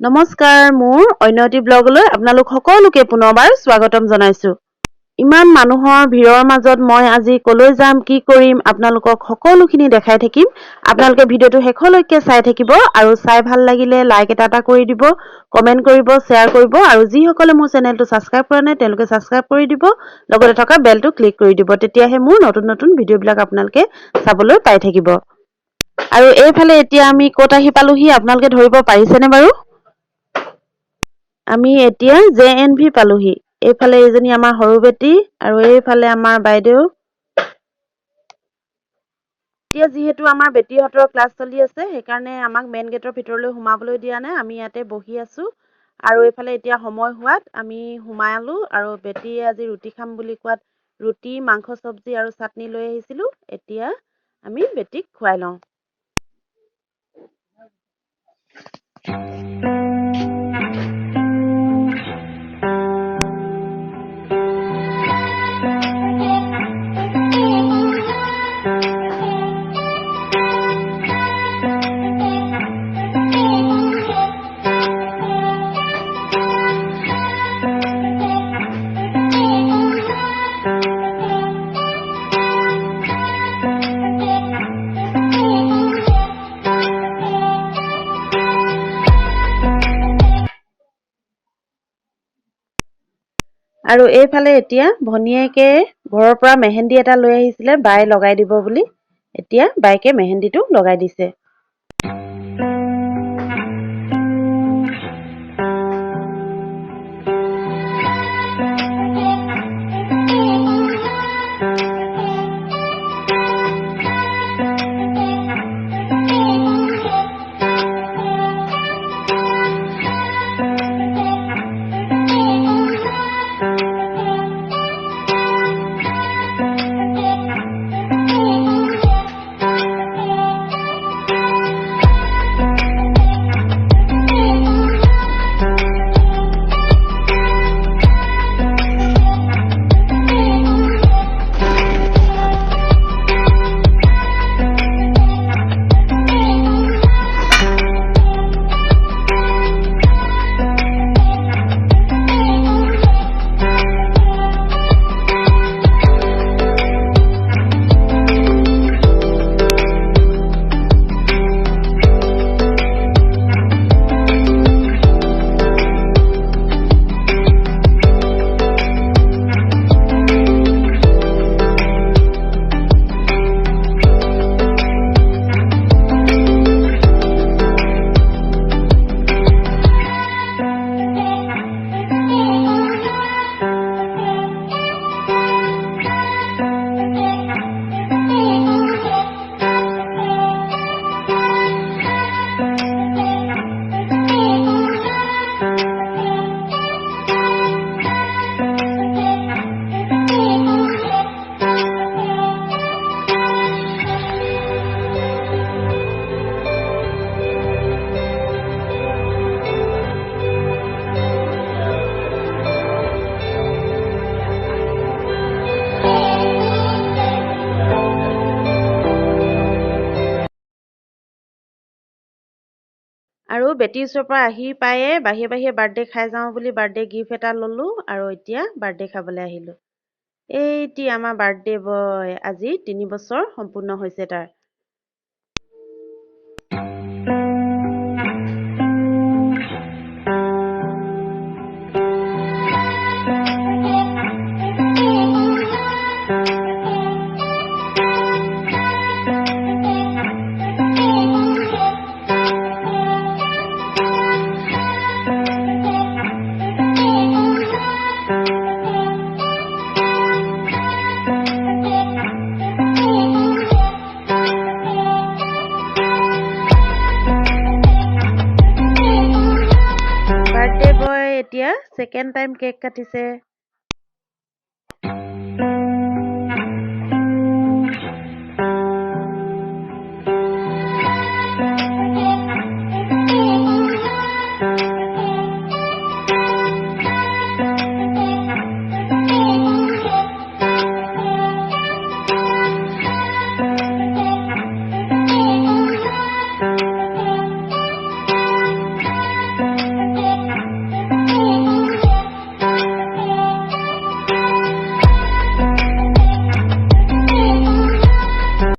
নমস্কাৰ মোৰ অন্যটি ব্লগলৈ আপোনালোক সকলোকে পুনৰবাৰ স্বাগতম জনাইছো। ইমান মানুহৰ ভিৰৰ মাজত মই আজি কলৈ যাম কি কৰিম আপোনালোকক সকলোখিনি দেখাই থাকিম। আপোনালোকে ভিডিওটো শেষলৈকে চাই থাকিব আৰু চাই ভাল লাগিলে লাইক এটা কৰি দিব, কমেন্ট কৰিব, শ্বেয়াৰ কৰিব আৰু যিসকলে মোৰ চেনেলটো সাবস্ক্ৰাইব কৰা নাই তেওঁলোকে সাবস্ক্ৰাইব কৰি দিব, লগতে থকা বেলটো ক্লিক কৰি দিব। তেতিয়াহে মোৰ নতুন ভিডিওবিলাক আপোনালোকে চাবলৈ পাই থাকিব। আৰু এইফালে এতিয়া আমি ক'ত আহি পালোহি আপোনালোকে ধৰিব পাৰিছেনে বাৰু? আমি এতিয়া JNV পালোহি। এইফালে এইজনী আমাৰ সৰু বেটি আৰু এইফালে আমাৰ বাইদেউ। এতিয়া যিহেতু আমাৰ বেটিহঁতৰ ক্লাছ চলি আছে সেইকাৰণে আমাক মেইন গেটৰ ভিতৰলৈ সোমাবলৈ দিয়া নাই। আমি ইয়াতে বহি আছো আৰু এইফালে এতিয়া সময় হোৱাত আমি সোমালো আৰু বেটিয়ে আজি ৰুটি খাম বুলি কোৱাত ৰুটি, মাংস চব্জি আৰু চাটনি লৈ আহিছিলো। এতিয়া আমি বেটিক খুৱাই লওঁ। আৰু এইফালে এতিয়া ভনীয়েকে ঘৰৰ পৰা মেহেন্দি এটা লৈ আহিছিলে বাই লগাই দিব বুলি। এতিয়া বাইকে মেহেন্দিটো লগাই দিছে। আৰু বেটিৰ ওচৰৰ পৰা আহি পায়ে বাহিৰে বাৰ্থডে খাই যাওঁ বুলি বাৰ্থডে গিফ্ট এটা ল'লো আৰু এতিয়া বাৰ্থডে খাবলৈ আহিলো। এইটি আমাৰ বাৰ্থডে বয় আজি 3 বছৰ সম্পূৰ্ণ হৈছে তাৰ। এতিয়া সেকেন্ড টাইম কেক কাটিছে।